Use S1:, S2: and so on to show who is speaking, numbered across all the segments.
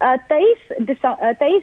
S1: 23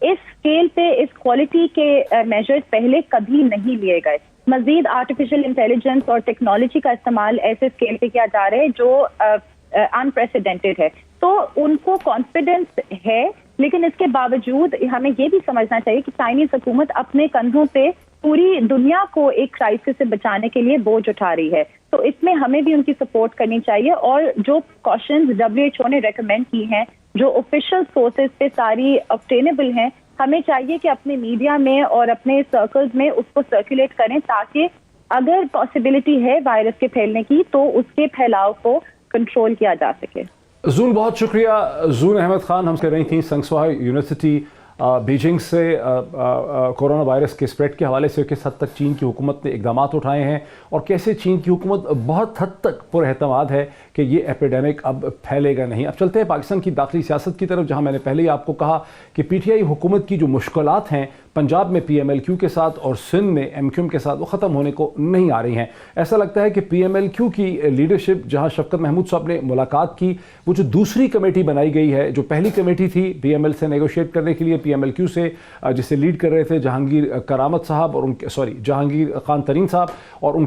S1: اس scale پہ اس quality کے measures پہلے کبھی نہیں لیے گئے. مزید آرٹیفیشیل انٹیلیجنس اور ٹیکنالوجی کا استعمال ایسے اسکیل پہ کیا جا رہا ہے جو انپریسیڈنٹڈ ہے. تو ان کو کانفیڈنس ہے, لیکن اس کے باوجود ہمیں یہ بھی سمجھنا چاہیے کہ چائنیز حکومت اپنے کندھوں پہ پوری دنیا کو ایک کرائسس سے بچانے کے لیے بوجھ اٹھا رہی ہے. تو اس میں ہمیں بھی ان کی سپورٹ کرنی چاہیے, اور جو کوشچنز WHO نے ریکمینڈ کی ہیں جو آفیشیل سورسز پہ ساری obtainable ہیں, ہمیں چاہیے کہ اپنے میڈیا میں اور اپنے سرکلز میں اس کو سرکولیٹ کریں, تاکہ اگر پاسبلٹی ہے وائرس کے پھیلنے کی تو اس کے پھیلاؤ کو کنٹرول کیا جا سکے.
S2: زون بہت شکریہ. زون احمد خان ہم کر رہی تھیں سنگسوا یونیورسٹی بیجنگ سے کورونا وائرس کے اسپریڈ کے حوالے سے کس حد تک چین کی حکومت نے اقدامات اٹھائے ہیں اور کیسے چین کی حکومت بہت حد تک پر اعتماد ہے کہ یہ ایپیڈیمک اب پھیلے گا نہیں. اب چلتے ہیں پاکستان کی داخلی سیاست کی طرف, جہاں میں نے پہلے ہی آپ کو کہا کہ PTI حکومت کی جو مشکلات ہیں پنجاب میں PMLQ کے ساتھ اور سندھ میں MQM کے ساتھ وہ ختم ہونے کو نہیں آ رہی ہیں. ایسا لگتا ہے کہ PMLQ کی لیڈرشپ, جہاں شفقت محمود صاحب نے ملاقات کی, وہ جو دوسری کمیٹی بنائی گئی ہے, جو پہلی کمیٹی تھی PML سے نیگوشیٹ کرنے کے لیے PMLQ سے, جسے لیڈ کر رہے تھے جہانگیر کرامت صاحب اور جہانگیر خان ترین صاحب, اور ان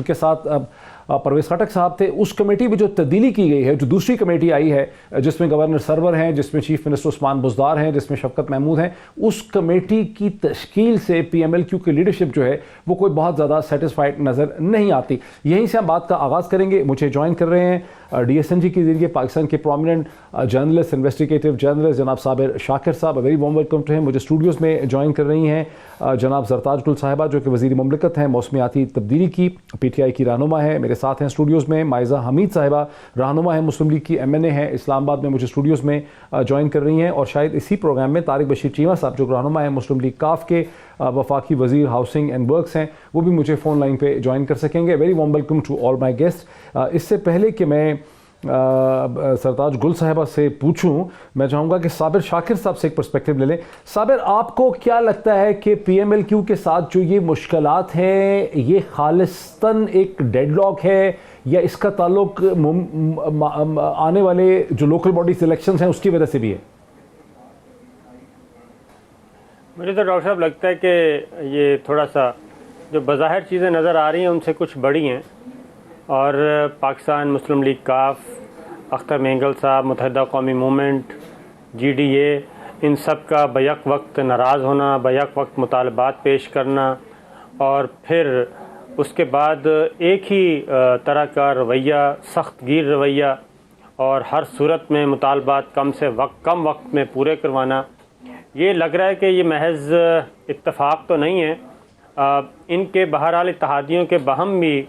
S2: کے ساتھ پرویز خٹک صاحب تھے. اس کمیٹی میں جو تبدیلی کی گئی ہے, جو دوسری کمیٹی آئی ہے جس میں گورنر سرور ہیں, جس میں چیف منسٹر عثمان بزدار ہیں, جس میں شفقت محمود ہیں, اس کمیٹی کی تشکیل سے PMLQ کی لیڈرشپ جو ہے وہ کوئی بہت زیادہ سیٹسفائیڈ نظر نہیں آتی. یہیں سے ہم بات کا آغاز کریں گے. مجھے جوائن کر رہے ہیں DSNG کے ذریعے پاکستان کے پرومیننٹ جرنلسٹ, انویسٹیگیٹو جرنلسٹ جناب صابر شاکر صاحب. ویری وارم ویلکم ٹو ہم. مجھے اسٹوڈیوز میں جوائن کر رہی ہیں جناب زرتاج گل صاحبہ, جو کہ وزیر مملکت ہیں موسمیاتی تبدیلی کی, PTI کی رہنما ہے. میرے ساتھ ہیں اسٹوڈیوز میں مائزہ حمید صاحبہ, رہنما ہے مسلم لیگ کی, MNA ہیں, اسلام آباد میں مجھے اسٹوڈیوز میں جوائن کر رہی ہیں. اور شاید اسی پروگرام میں طارق بشیر چیمہ صاحب, جو رہنما ہے مسلم لیگ کاف کے, وفاقی وزیر ہاؤسنگ اینڈ ورکس ہیں, وہ بھی مجھے فون لائن پہ جوائن کر سکیں گے. Very warm welcome to all my guest. اس سے پہلے کہ میں سرتاج گل صاحبہ سے پوچھوں, میں چاہوں گا کہ صابر شاکر صاحب سے ایک پرسپیکٹیو لے لیں. صابر, آپ کو کیا لگتا ہے کہ PMLQ کے ساتھ جو یہ مشکلات ہیں, یہ خالصتاً ایک ڈیڈ لاک ہے, یا اس کا تعلق آنے والے جو لوکل باڈیز الیکشنز ہیں اس کی وجہ سے بھی ہے؟
S3: مجھے تو ڈاکٹر صاحب لگتا ہے کہ یہ تھوڑا سا جو بظاہر چیزیں نظر آ رہی ہیں ان سے کچھ بڑی ہیں, اور پاکستان مسلم لیگ کاف, اختر مینگل صاحب, متحدہ قومی موومنٹ, GDA, ان سب کا بیک وقت ناراض ہونا, بیک وقت مطالبات پیش کرنا, اور پھر اس کے بعد ایک ہی طرح کا رویہ, سخت گیر رویہ, اور ہر صورت میں مطالبات کم وقت میں پورے کروانا, یہ لگ رہا ہے کہ یہ محض اتفاق تو نہیں ہے. ان کے بہرحال اتحادیوں کے باہم بھی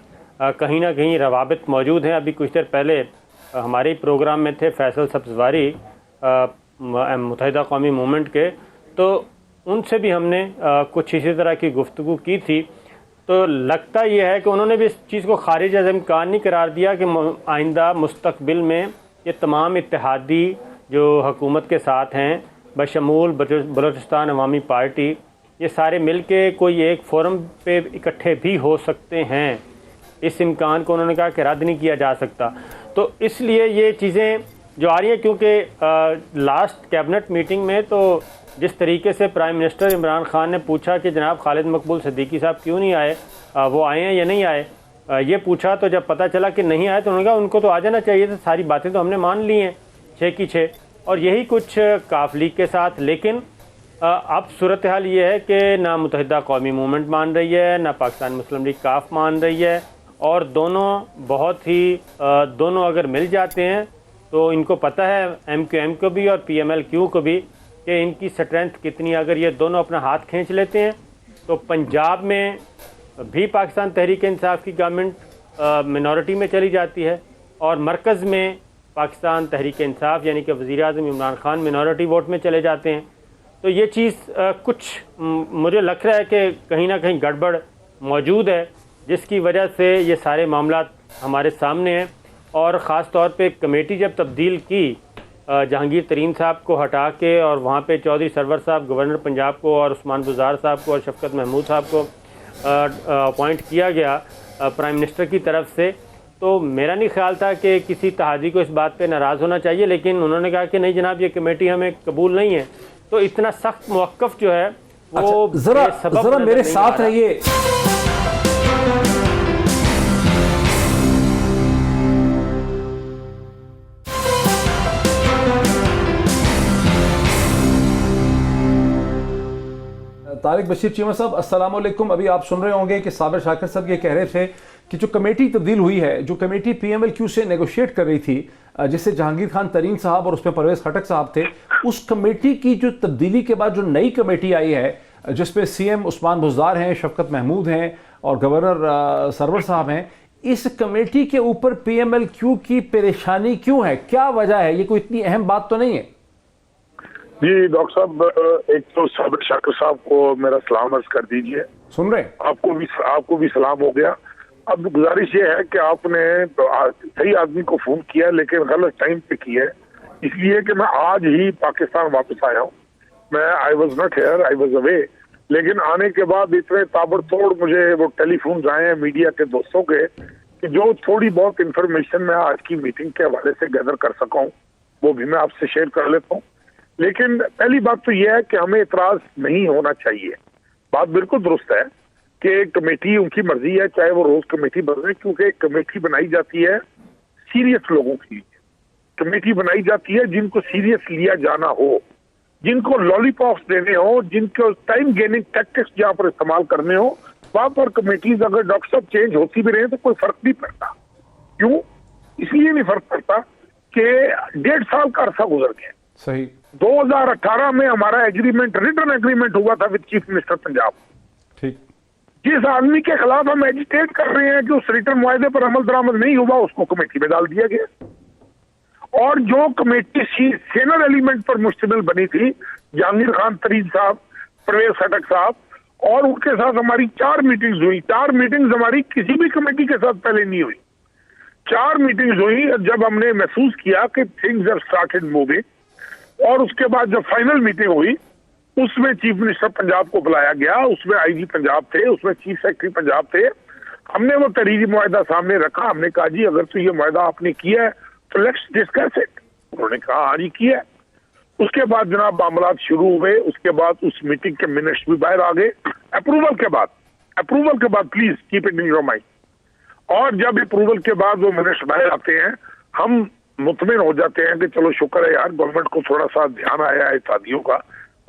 S3: کہیں نہ کہیں روابط موجود ہیں. ابھی کچھ دیر پہلے ہمارے پروگرام میں تھے فیصل سبزواری متحدہ قومی موومنٹ کے, تو ان سے بھی ہم نے کچھ اسی طرح کی گفتگو کی تھی. تو لگتا یہ ہے کہ انہوں نے بھی اس چیز کو خارج از امکان نہیں قرار دیا کہ آئندہ مستقبل میں یہ تمام اتحادی جو حکومت کے ساتھ ہیں بشمول بلوچستان عوامی پارٹی, یہ سارے مل کے کوئی ایک فورم پہ اکٹھے بھی ہو سکتے ہیں. اس امکان کو انہوں نے کہا کہ رد نہیں کیا جا سکتا. تو اس لیے یہ چیزیں جو آ رہی ہیں, کیونکہ لاسٹ کیبنٹ میٹنگ میں تو جس طریقے سے پرائم منسٹر عمران خان نے پوچھا کہ جناب خالد مقبول صدیقی صاحب کیوں نہیں آئے, وہ آئے ہیں یا نہیں آئے, یہ پوچھا, تو جب پتہ چلا کہ نہیں آئے تو انہوں نے کہا ان کو تو آ جانا چاہیے تھا, ساری باتیں تو ہم نے مان لی ہیں 6 کی 6. اور یہی کچھ کاف لیگ کے ساتھ. لیکن اب صورتحال یہ ہے کہ نہ متحدہ قومی موومنٹ مان رہی ہے, نہ پاکستان مسلم لیگ کاف مان رہی ہے, اور دونوں اگر مل جاتے ہیں تو ان کو پتہ ہے MQM کو بھی اور PMLQ کو بھی کہ ان کی سٹرینتھ کتنی. اگر یہ دونوں اپنا ہاتھ کھینچ لیتے ہیں تو پنجاب میں بھی پاکستان تحریک انصاف کی گورنمنٹ منورٹی میں چلی جاتی ہے, اور مرکز میں پاکستان تحریک انصاف یعنی کہ وزیر اعظم عمران خان منورٹی ووٹ میں چلے جاتے ہیں. تو یہ چیز کچھ مجھے لگ رہا ہے کہ کہیں نہ کہیں گڑبڑ موجود ہے, جس کی وجہ سے یہ سارے معاملات ہمارے سامنے ہیں. اور خاص طور پہ کمیٹی جب تبدیل کی, جہانگیر ترین صاحب کو ہٹا کے اور وہاں پہ چودھری سرور صاحب گورنر پنجاب کو اور عثمان بزدار صاحب کو اور شفقت محمود صاحب کو اپوائنٹ کیا گیا پرائم منسٹر کی طرف سے, تو میرا نہیں خیال تھا کہ کسی تہادی کو اس بات پہ ناراض ہونا چاہیے، لیکن انہوں نے کہا کہ نہیں جناب یہ کمیٹی ہمیں قبول نہیں ہے، تو اتنا سخت موقف جو ہے وہ
S2: ذرا میرے ساتھ رہیے. طارق بشیر چیمہ صاحب السلام علیکم. ابھی آپ سن رہے ہوں گے کہ صابر شاکر صاحب یہ کہہ رہے تھے کہ جو کمیٹی تبدیل ہوئی ہے، جو committee P M L Q سے نیگوشیٹ کر رہی تھی، جس سے جہانگیر خان ترین صاحب اور اس میں پرویز خٹک صاحب تھے، اس کمیٹی کی جو تبدیلی کے بعد جو نئی کمیٹی آئی ہے جس پہ سی ایم عثمان بزدار ہیں، شفقت محمود ہیں اور گورنر سرور صاحب ہیں، اس کمیٹی کے اوپر پی ایم ایل کیو کی پریشانی کیوں ہے؟ کیا وجہ ہے؟ یہ کوئی اتنی اہم بات تو نہیں ہے؟
S4: جی ڈاکٹر صاحب، ایک تو صابر شاکر صاحب کو میرا سلام عرض کر دیجئے.
S2: سن رہے ہیں؟
S4: آپ کو بھی سلام ہو گیا. اب گزارش یہ ہے کہ آپ نے صحیح آدمی کو فون کیا لیکن غلط ٹائم پہ کیا ہے، اس لیے کہ میں آج ہی پاکستان واپس آیا ہوں. میں I was not here, I was away, لیکن آنے کے بعد اتنے تابڑ توڑ مجھے وہ ٹیلی فونز آئے ہیں میڈیا کے دوستوں کے کہ جو تھوڑی بہت انفارمیشن میں آج کی میٹنگ کے حوالے سے گیدر کر سکا ہوں وہ بھی میں آپ سے شیئر کر لیتا ہوں. لیکن پہلی بات تو یہ ہے کہ ہمیں اعتراض نہیں ہونا چاہیے. بات بالکل درست ہے کہ کمیٹی ان کی مرضی ہے، چاہے وہ روز کمیٹی بدلے، کیونکہ کمیٹی بنائی جاتی ہے سیریس لوگوں کے لیے. کمیٹی بنائی جاتی ہے جن کو سیریس لیا جانا ہو، جن کو لالی پاپس دینے ہو، جن کو ٹائم گیننگ ٹیکٹکس جہاں پر استعمال کرنے ہو، وہاں پر کمیٹیز اگر ڈاکٹر صاحب چینج ہوتی بھی رہے تو کوئی فرق نہیں پڑتا. کیوں؟ اس لیے نہیں فرق پڑتا کہ 1.5 سال کا عرصہ گزر گیا.
S2: صحیح.
S4: 2018 میں ہمارا ایگریمنٹ، ریٹرن ایگریمنٹ ہوا تھا وتھ چیف منسٹر پنجاب.
S2: ٹھیک.
S4: جس آدمی کے خلاف ہم ایجیٹیٹ کر رہے ہیں کہ اس ریٹرن معاہدے پر عمل درآمد نہیں ہوا، اس کو کمیٹی میں ڈال دیا گیا. اور جو کمیٹی سینئر ایلیمنٹ پر مشتمل بنی تھی، جہانگیر خان ترین صاحب، پرویز خٹک صاحب، اور ان کے ساتھ ہماری 4 میٹنگز ہوئی. 4 میٹنگز ہماری کسی بھی کمیٹی کے ساتھ پہلے نہیں ہوئی. 4 میٹنگز ہوئی جب ہم نے محسوس کیا کہ تھنگز ہیو اسٹارٹڈ موونگ. اور اس کے بعد جب فائنل میٹنگ ہوئی اس میں چیف منسٹر پنجاب کو بلایا گیا، اس میں آئی جی پنجاب تھے، اس میں چیف سیکرٹری پنجاب تھے. ہم نے وہ تحریری معاہدہ سامنے رکھا. ہم نے کہا جی اگر تو یہ معاہدہ آپ نے کیا ہے تو لیٹس ڈسکس اٹ. انہوں نے کہا ہاں جی کیا ہے. اس کے بعد جناب معاملات شروع ہوئے. اس کے بعد اس میٹنگ کے منٹس بھی باہر آ گئے اپروول کے بعد please keep it in your mind. اور جب اپروول کے بعد وہ منٹس باہر آتے ہیں ہم مطمئن ہو جاتے ہیں کہ چلو شکر ہے یار گورنمنٹ کو تھوڑا سا دھیان آیا ہے اتحادیوں کا،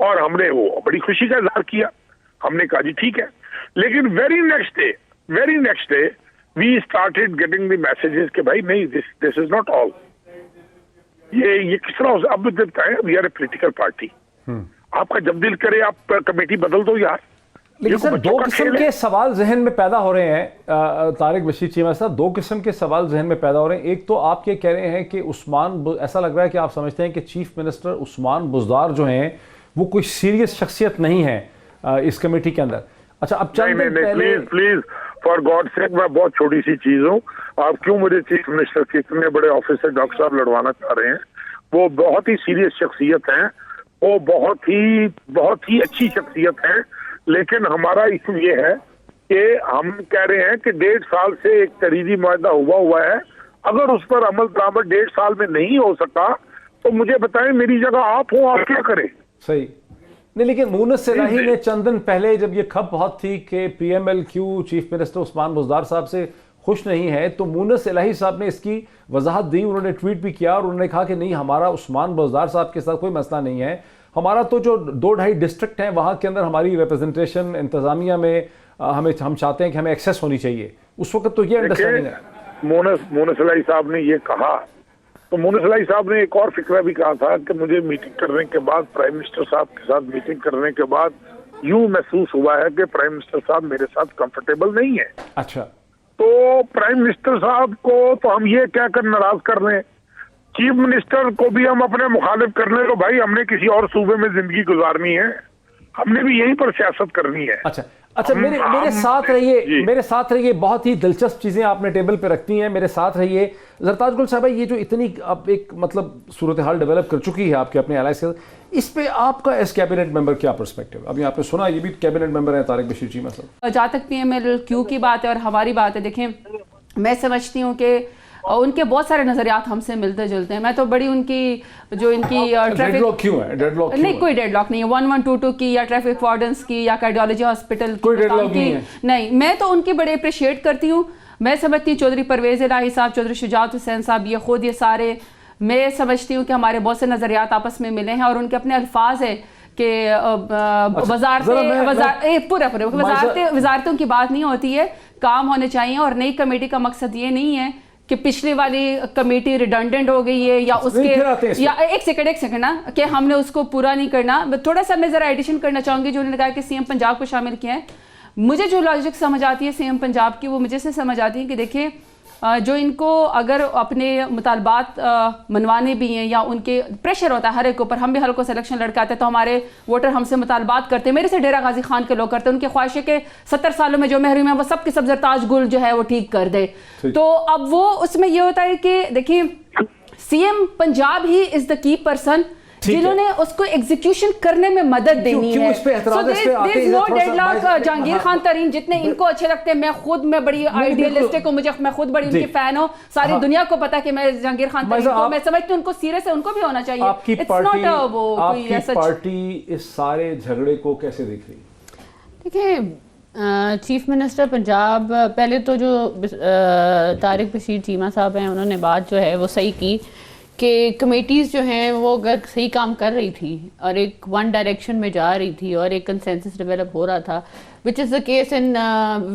S4: اور ہم نے وہ بڑی خوشی کا اظہار کیا. ہم نے کہا جی ٹھیک ہے. لیکن very next day we started getting the messages کہ بھائی نہیں، دس از ناٹ آل. یہ کس طرح اب we are a political party. آپ کا جب دل کرے آپ کمیٹی بدل دو یار.
S2: لیکن سر 2 قسم کے سوال ذہن میں پیدا ہو رہے ہیں طارق بشیر چیمہ صاحب. 2 قسم کے سوال ذہن میں پیدا ہو رہے ہیں. ایک تو آپ یہ کہہ رہے ہیں کہ ایسا لگ رہا ہے کہ آپ سمجھتے ہیں کہ چیف منسٹر عثمان بزدار جو ہیں وہ کوئی سیریس شخصیت نہیں ہے اس کمیٹی کے اندر. اچھا اب چند دن پہلے
S4: پلیز فار گاڈ سیک، میں بہت چھوٹی سی چیز ہوں، آپ کیوں مجھے چیف منسٹر کے اتنے بڑے آفس سے ڈاکٹر صاحب لڑوانا چاہ رہے ہیں؟ وہ بہت ہی سیریس شخصیت ہیں، وہ بہت ہی اچھی شخصیت ہیں. لیکن ہمارا ایشو یہ ہے کہ ہم کہہ رہے ہیں کہ 1.5 سال سے ایک تحریری معاہدہ ہوا ہے. اگر اس پر عمل درآمد 1.5 سال میں نہیں ہو سکا تو مجھے بتائیں میری جگہ آپ ہوں، آپ کیا کریں؟
S2: صحیح نہیں. لیکن مونس الہی نے چند دن پہلے جب یہ کھپ بہت تھی کہ P M L Q chief minister Usman Buzdar صاحب سے خوش نہیں ہے، تو مونس الہی صاحب نے اس کی وضاحت دی. انہوں نے ٹویٹ بھی کیا اور انہوں نے کہا کہ نہیں، ہمارا عثمان بزدار صاحب کے ساتھ کوئی مسئلہ نہیں ہے. ہمارا تو جو 2-2.5 ڈسٹرکٹ ہیں وہاں کے اندر ہماری ریپرزنٹیشن انتظامیہ میں ہم چاہتے ہیں کہ ہمیں ایکسیس ہونی چاہیے. اس وقت تو یہ انڈرسٹینڈنگ ہے.
S4: مونس الہی صاحب نے یہ کہا تو مونس الہی صاحب نے ایک اور فکرہ بھی کہا تھا کہ مجھے میٹنگ کرنے کے بعد، پرائم منسٹر صاحب کے ساتھ میٹنگ کرنے کے بعد یوں محسوس ہوا ہے کہ پرائم منسٹر صاحب میرے ساتھ کمفرٹیبل نہیں ہے.
S2: اچھا.
S4: تو پرائم منسٹر صاحب کو تو ہم یہ کہہ کر ناراض کر رہے ہیں، چیف منسٹر کو بھی ہم اپنے مخالف کرنے کو، بھائی ہم نے کسی اور صوبے میں زندگی گزارنی ہے، ہم نے بھی یہیں پر سیاست کرنی ہے.
S2: اچھا میرے ساتھ رہیے، میرے ساتھ رہیے. بہت ہی دلچسپ چیزیں آپ نے ٹیبل پہ رکھتی ہیں، میرے ساتھ رہیے. زرتاج گل صاحب، یہ جو اتنی اب ایک مطلب صورتحال ڈیولپ کر چکی ہے آپ کے اپنے الائنس کے، اس پہ آپ کا ایز کیبنٹ ممبر کیا پرسپیکٹو؟ ابھی آپ نے سنا یہ بھی کیبنٹ ممبر ہیں طارق بشیر چیمہ صاحب.
S5: جہاں تک پی ایم ایل کیو کی بات ہے اور ہماری بات ہے، دیکھیں میں سمجھتی ہوں کہ ان کے بہت سارے نظریات ہم سے ملتے جلتے ہیں. میں تو بڑی ان کی جو ان کی
S2: ڈیڈ کیوں ہے؟
S5: نہیں کوئی ڈیڈ لاک نہیں ہے. 1122 کی یا ٹریفک وارڈنس کی یا کارڈیالوجی ہاسپٹل کی نہیں. میں تو ان کی بڑے اپریشیٹ کرتی ہوں. میں سمجھتی ہوں چودھری پرویز الہی صاحب, چودھری شجاعت حسین صاحب, یہ خود یہ سارے میں سمجھتی ہوں کہ ہمارے بہت سے نظریات آپس میں ملے ہیں, اور ان کے اپنے الفاظ ہیں کہ وزارتوں کی بات نہیں ہوتی ہے, کام ہونے چاہیے. اور نئی کمیٹی کا مقصد یہ نہیں ہے کہ پچھلی والی کمیٹی ریڈنڈنٹ ہو گئی ہے یا اس کے یا ایک سیکنڈ نا کہ ہم نے اس کو پورا نہیں کرنا. تھوڑا سا میں ذرا ایڈیشن کرنا چاہوں گی. جو انہوں نے کہا کہ سی ایم پنجاب کو شامل کیا ہے, مجھے جو لاجک سمجھ آتی ہے سی ایم پنجاب کی, وہ مجھے سے سمجھ آتی ہے کہ دیکھیں جو ان کو اگر اپنے مطالبات منوانے بھی ہیں یا ان کے پریشر ہوتا ہے ہر ایک اوپر. ہم بھی حلقوں سے الیکشن لڑکاتے ہیں تو ہمارے ووٹر ہم سے مطالبات کرتے ہیں. میرے سے ڈیرہ غازی خان کے لوگ کرتے ہیں. ان کی خواہش ہے کہ 70 سالوں میں جو محروم ہیں وہ سب کے سب زرتاج گل جو ہے وہ ٹھیک کر دے. تو اب وہ اس میں یہ ہوتا ہے کہ دیکھیں سی ایم پنجاب ہی از دا کی پرسن جنہوں نے اس کو ایگزیکیوشن کرنے میں مدد دینی ہے. جہانگیر خان ترین جتنے ان کو اچھے لگتے ہیں, میں بڑی آئیڈیلسٹک ہوں, میں خود بڑی ان کی فین ہوں, ساری دنیا کو پتا کہ میں جہانگیر خان ترین کو میں سمجھتی ہوں ان کو سیریس ہے, ان کو بھی ہونا چاہیے.
S2: آپ کی پارٹی اس سارے جھگڑے کو کیسے دیکھ رہی ہے؟
S6: دیکھیں چیف منسٹر پنجاب پہلے تو جو طارق بشیر چیمہ صاحب ہیں, انہوں نے بات جو ہے وہ صحیح کی کہ کمیٹیز جو ہیں وہ اگر صحیح کام کر رہی تھی اور ایک ون ڈائریکشن میں جا رہی تھی اور ایک کنسنسس ڈیولپ ہو رہا تھا, which is the case in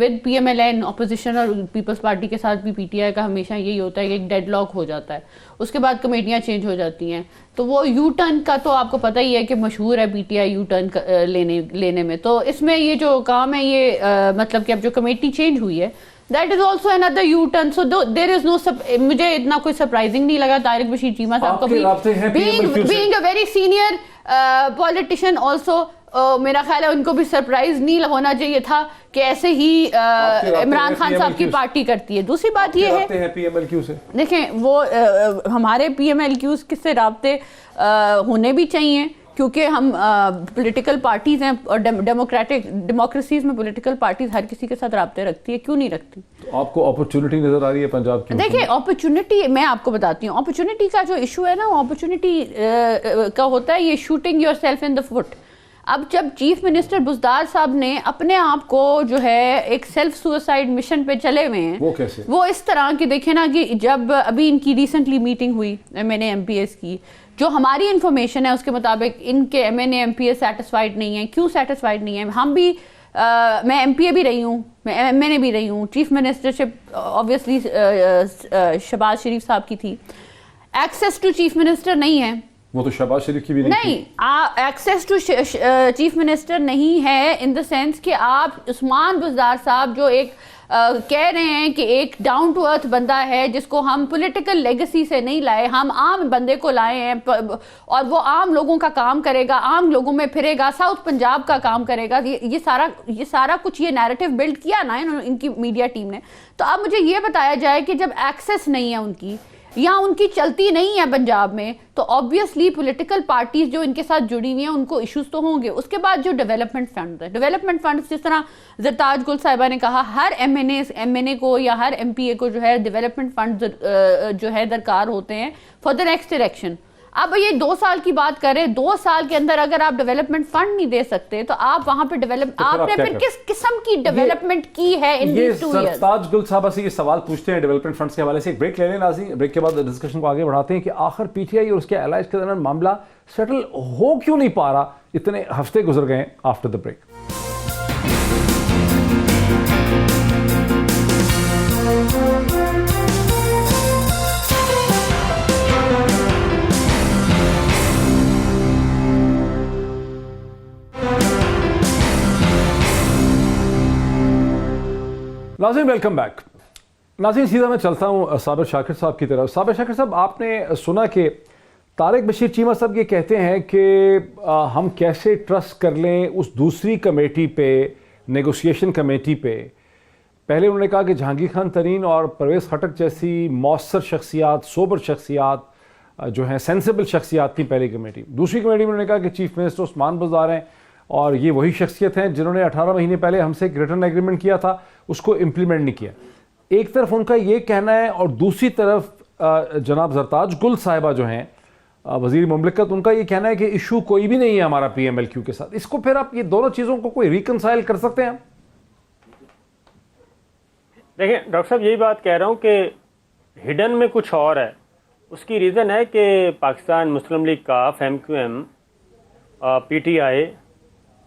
S6: with P M L N opposition اور پیپلز پارٹی کے ساتھ بھی پی ٹی آئی کا ہمیشہ یہی ہوتا ہے کہ ایک ڈیڈ لاک ہو جاتا ہے, اس کے بعد کمیٹیاں چینج ہو جاتی ہیں. تو وہ یو ٹرن کا تو آپ کو پتہ ہی ہے کہ مشہور ہے پی ٹی آئی یو ٹرن لینے میں. تو اس میں یہ جو کام ہے یہ مطلب کہ اب جو کمیٹی چینج ہوئی ہے that is also another U-turn, so there is no مجھے اتنا کوئی سرپرائزنگ نہیں لگا. طارق بشیر چیمہ صاحب کو being a very senior politician also میرا خیال ہے ان کو بھی سرپرائز نہیں ہونا چاہیے تھا کہ ایسے ہی عمران خان صاحب کی پارٹی کرتی ہے. دوسری بات یہ ہے
S2: پی ایم ایل کیو سے دیکھیں
S6: وہ ہمارے پی ایم ایل کیوز کس سے رابطے ہونے بھی چاہیے, کیونکہ ہم پولیٹیکل پارٹیز ہیں اور ڈیموکریسیز میں پولیٹیکل پارٹیز ہر کسی کے ساتھ رابطے رکھتی ہے, کیوں نہیں رکھتی؟
S2: آپ کو اپرچونٹی نظر آ رہی ہے پنجاب کی؟
S6: دیکھیں اپرچونٹی میں آپ کو بتاتی ہوں, اپرچونٹی کا جو ایشو ہے نا, وہ اپرچونٹی کا ہوتا ہے یہ shooting yourself in the foot. اب جب چیف منسٹر بزدار صاحب نے اپنے آپ کو جو ہے ایک سیلف سوسائڈ مشن پہ چلے ہوئے ہیں,
S2: وہ کیسے؟
S6: وہ اس طرح کی دیکھیں نا کہ جب ابھی ان کی ریسنٹلی میٹنگ ہوئی M N A M P S کی, جو ہماری انفارمیشن ہے اس کے مطابق ان کے M N A M P S satisfied نہیں ہیں. کیوں سیٹسفائیڈ نہیں ہیں؟ ہم بھی میں ایم پی اے بھی رہی ہوں, میں ایم این اے بھی رہی ہوں, چیف منسٹرشپ آبویسلی شہباز شریف صاحب کی تھی. ایکسیس ٹو چیف منسٹر نہیں ہے,
S2: وہ تو شہباز شریف کی بھی
S6: نہیں, ایکسیس ٹو چیف منسٹر نہیں ہے ان دا سینس کہ آپ عثمان بزدار صاحب جو ایک کہہ رہے ہیں کہ ایک ڈاؤن ٹو ارتھ بندہ ہے جس کو ہم پولیٹیکل لیگیسی سے نہیں لائے, ہم عام بندے کو لائے ہیں اور وہ عام لوگوں کا کام کرے گا, عام لوگوں میں پھرے گا, ساؤتھ پنجاب کا کام کرے گا. یہ سارا کچھ یہ نیریٹو بلڈ کیا نا ان کی میڈیا ٹیم نے. تو اب مجھے یہ بتایا جائے کہ جب ایکسیس نہیں ہے ان کی یا ان کی چلتی نہیں ہے پنجاب میں, تو آبویسلی پولیٹیکل پارٹیز جو ان کے ساتھ جڑی ہوئی ہیں ان کو ایشوز تو ہوں گے. اس کے بعد جو ڈیولپمنٹ فنڈ ہے, ڈیولپمنٹ فنڈ جس طرح زرتاج گل صاحبہ نے کہا, ہر ایم این اے کو یا ہر ایم پی اے کو جو ہے ڈیولپمنٹ فنڈ جو ہے درکار ہوتے ہیں فار دا نیکسٹ الیکشن. اب یہ 2 سال کی بات کریں, 2 سال کے اندر اگر آپ ڈیولپمنٹ فنڈ نہیں دے سکتے تو آپ وہاں پہ آپ نے پھر کس قسم کی ڈیولپمنٹ کی ہے ان دیز 2 ایئرز؟
S2: سرتاج گل صاحبہ سے یہ سوال پوچھتے ہیں ڈیولپمنٹ فنڈز کے حوالے سے. ایک بریک لے لیں ناظرین, بریک کے بعد ڈسکشن کو آگے بڑھاتے ہیں کہ آخر پی ٹی آئی اور اس کے الائز کے درمیان معاملہ سیٹل ہو کیوں نہیں پا رہا, اتنے ہفتے گزر گئے آفٹر دا بریک. ناظرین ویلکم بیک. ناظرین سیدھا میں چلتا ہوں صابر شاکر صاحب کی طرف. صابر شاکر صاحب, آپ نے سنا کہ طارق بشیر چیمہ صاحب یہ کہتے ہیں کہ ہم کیسے ٹرسٹ کر لیں اس دوسری کمیٹی پہ, نیگوسیشن کمیٹی پہ. پہلے انہوں نے کہا کہ جہانگیر خان ترین اور پرویز خٹک جیسی مؤثر شخصیات, سوبر شخصیات جو ہیں, سینسیبل شخصیات تھیں پہلی کمیٹی. دوسری کمیٹی میں انہوں نے کہا کہ چیف منسٹر عثمان بزدار ہیں اور یہ وہی شخصیت ہیں جنہوں نے 18 مہینے پہلے ہم سے ایک ریٹرن ایگریمنٹ کیا تھا, اس کو امپلیمنٹ نہیں کیا. ایک طرف ان کا یہ کہنا ہے اور دوسری طرف جناب زرتاج گل صاحبہ جو ہیں وزیر مملکت، ان کا یہ کہنا ہے کہ ایشو کوئی بھی نہیں ہے ہمارا پی ایم ایل کیو کے ساتھ. اس کو پھر آپ یہ دونوں چیزوں کو کوئی ریکنسائل کر سکتے ہیں؟
S3: دیکھیں ڈاکٹر صاحب، یہی بات کہہ رہا ہوں کہ ہڈن میں کچھ اور ہے. اس کی ریزن ہے کہ پاکستان مسلم لیگ کاف، M Q M, P T I,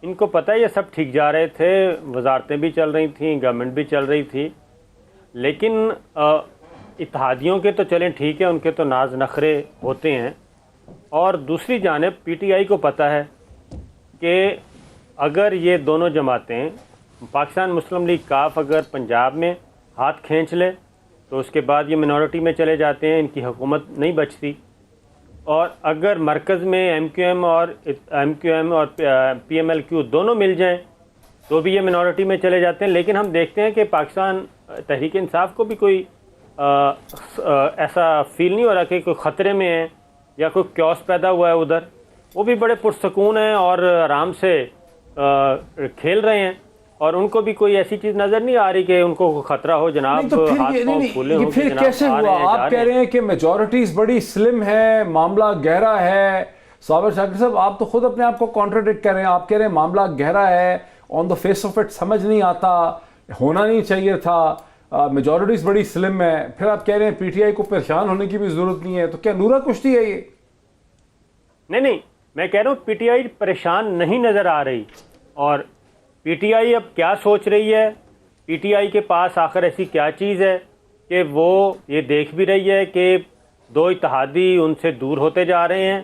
S3: ان کو پتہ ہے یہ سب ٹھیک جا رہے تھے، وزارتیں بھی چل رہی تھیں، گورنمنٹ بھی چل رہی تھی، لیکن اتحادیوں کے تو چلیں ٹھیک ہے، ان کے تو ناز نخرے ہوتے ہیں. اور دوسری جانب پی ٹی آئی کو پتہ ہے کہ اگر یہ دونوں جماعتیں، پاکستان مسلم لیگ کاف اگر پنجاب میں ہاتھ کھینچ لے تو اس کے بعد یہ منورٹی میں چلے جاتے ہیں، ان کی حکومت نہیں بچتی. اور اگر مرکز میں ایم کیو ایم اور پی ایم ایل کیو دونوں مل جائیں تو بھی یہ منورٹی میں چلے جاتے ہیں. لیکن ہم دیکھتے ہیں کہ پاکستان تحریک انصاف کو بھی کوئی ایسا فیل نہیں ہو رہا کہ کوئی خطرے میں ہے یا کوئی کیوس پیدا ہوا ہے ادھر. وہ بھی بڑے پرسکون ہیں اور آرام سے کھیل رہے ہیں، اور ان کو بھی کوئی ایسی چیز نظر نہیں آ رہی کہ ان کو خطرہ ہو. جناب
S2: یہ پھر کیسے ہوا؟ آپ کہہ رہے ہیں کہ میجورٹیز بڑی سلم ہے، معاملہ گہرا ہے. صابر شاکر صاحب، آپ تو خود اپنے آپ کو کانٹراڈکٹ کر رہے ہیں. آپ کہہ رہے ہیں معاملہ گہرا ہے، آن دا فیس آف اٹ سمجھ نہیں آتا، ہونا نہیں چاہیے تھا، میجورٹیز بڑی سلم ہے. پھر آپ کہہ رہے ہیں پی ٹی آئی کو پریشان ہونے کی بھی ضرورت نہیں ہے. تو کیا نورا کشتی ہے یہ؟
S3: نہیں، میں کہہ رہا ہوں پی ٹی آئی پریشان نہیں نظر آ رہی. اور پی ٹی آئی اب کیا سوچ رہی ہے؟ پی ٹی آئی کے پاس آخر ایسی کیا چیز ہے کہ وہ یہ دیکھ بھی رہی ہے کہ دو اتحادی ان سے دور ہوتے جا رہے ہیں،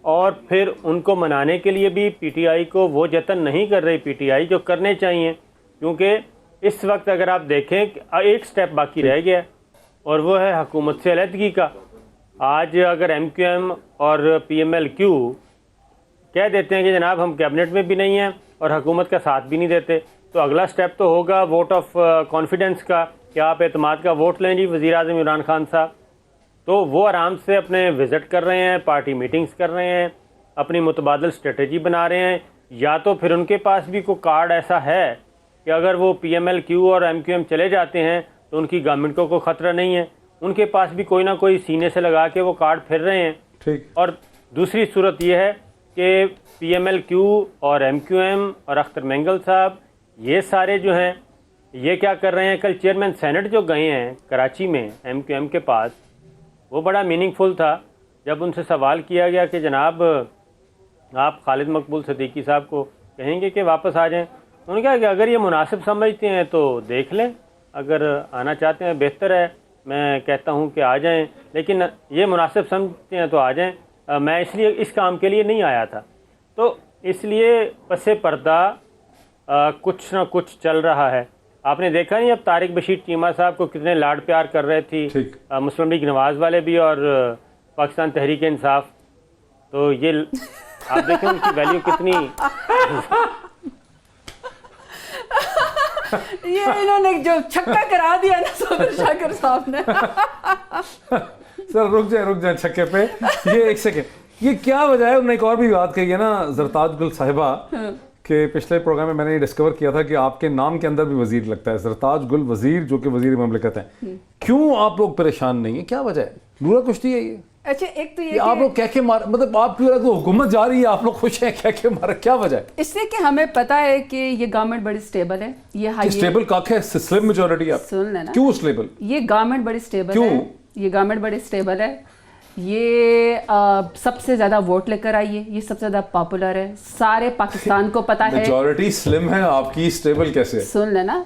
S3: اور پھر ان کو منانے کے لیے بھی پی ٹی آئی کو وہ جتن نہیں کر رہی پی ٹی آئی جو کرنے چاہیے. کیونکہ اس وقت اگر آپ دیکھیں ایک سٹیپ باقی رہ گیا اور وہ ہے حکومت سے علیحدگی کا. آج اگر ایم کیو ایم اور پی ایم ایل کیو کہہ دیتے ہیں کہ جناب ہم کیبنٹ میں بھی نہیں ہیں اور حکومت کا ساتھ بھی نہیں دیتے، تو اگلا سٹیپ تو ہوگا ووٹ آف کانفیڈنس کا، کہ آپ اعتماد کا ووٹ لیں جی وزیر اعظم عمران خان صاحب. تو وہ آرام سے اپنے وزٹ کر رہے ہیں، پارٹی میٹنگز کر رہے ہیں، اپنی متبادل اسٹریٹجی بنا رہے ہیں. یا تو پھر ان کے پاس بھی کوئی کارڈ ایسا ہے کہ اگر وہ پی ایم ایل کیو اور ایم کیو ایم چلے جاتے ہیں تو ان کی گورنمنٹ کو کوئی خطرہ نہیں ہے. ان کے پاس بھی کوئی نہ کوئی سینے سے لگا کے وہ کارڈ پھر رہے ہیں. اور دوسری صورت یہ ہے کہ پی ایم ایل کیو اور ایم کیو ایم اور اختر مینگل صاحب یہ سارے جو ہیں یہ کیا کر رہے ہیں؟ کل چیئرمین سینٹ جو گئے ہیں کراچی میں ایم کیو ایم کے پاس، وہ بڑا میننگ فل تھا. جب ان سے سوال کیا گیا کہ جناب آپ خالد مقبول صدیقی صاحب کو کہیں گے کہ واپس آ جائیں، انہوں نے کہا کہ اگر یہ مناسب سمجھتے ہیں تو دیکھ لیں، اگر آنا چاہتے ہیں بہتر ہے، میں کہتا ہوں کہ آ جائیں، لیکن یہ مناسب سمجھتے ہیں تو آ جائیں. میں اس لیے اس کام کے لیے نہیں آیا تھا. تو اس لیے پس پردہ کچھ نہ کچھ چل رہا ہے. آپ نے دیکھا نہیں اب طارق بشیر چیمہ صاحب کو کتنے لاڈ پیار کر رہے تھی مسلم لیگ نواز والے بھی اور پاکستان تحریک انصاف. تو یہ آپ دیکھیں ان کی ویلیو کتنی.
S5: یہ انہوں نے جو چھکا کرا دیا نا صابر شاکر صاحب نے.
S2: سر رک جائیں چھکے پہ. یہ ایک سیکنڈ، یہ کیا وجہ ہے؟ انہوں نے ایک اور بھی بات کہی ہے نا زرتاج گل صاحبہ، کہ پچھلے پروگرام میں میں نے یہ ڈسکور کیا تھا کہ آپ کے نام کے اندر بھی وزیر لگتا ہے، زرتاج گل وزیر، جو کہ وزیر مملکت ہیں. کیوں آپ لوگ پریشان نہیں ہیں؟ کیا وجہ ہے؟ نورا کشتی ہے یہ؟
S5: اچھا ایک تو یہ
S2: آپ لوگ کہہ کے مار، مطلب آپ کی حکومت جا رہی ہے، آپ لوگ خوش ہیں کہہ کے مار، کیا وجہ ہے؟
S5: اس لیے کہ ہمیں پتا ہے کہ یہ گورنمنٹ بڑی سٹیبل ہے. یہ
S2: سٹیبل کاک ہے، سلم میجورٹی. آپ
S5: سن لینا
S2: کیوں سٹیبل؟
S5: یہ گورنمنٹ بڑی سٹیبل ہے. یہ گورنمنٹ بڑی سٹیبل ہے. یہ سب سے زیادہ ووٹ لے کر آئی ہے، یہ سب سے زیادہ پاپولر ہے، سارے پاکستان کو پتا ہے.
S2: میجورٹی سلم ہے، آپ کی سٹیبل کیسے؟
S5: سن لینا،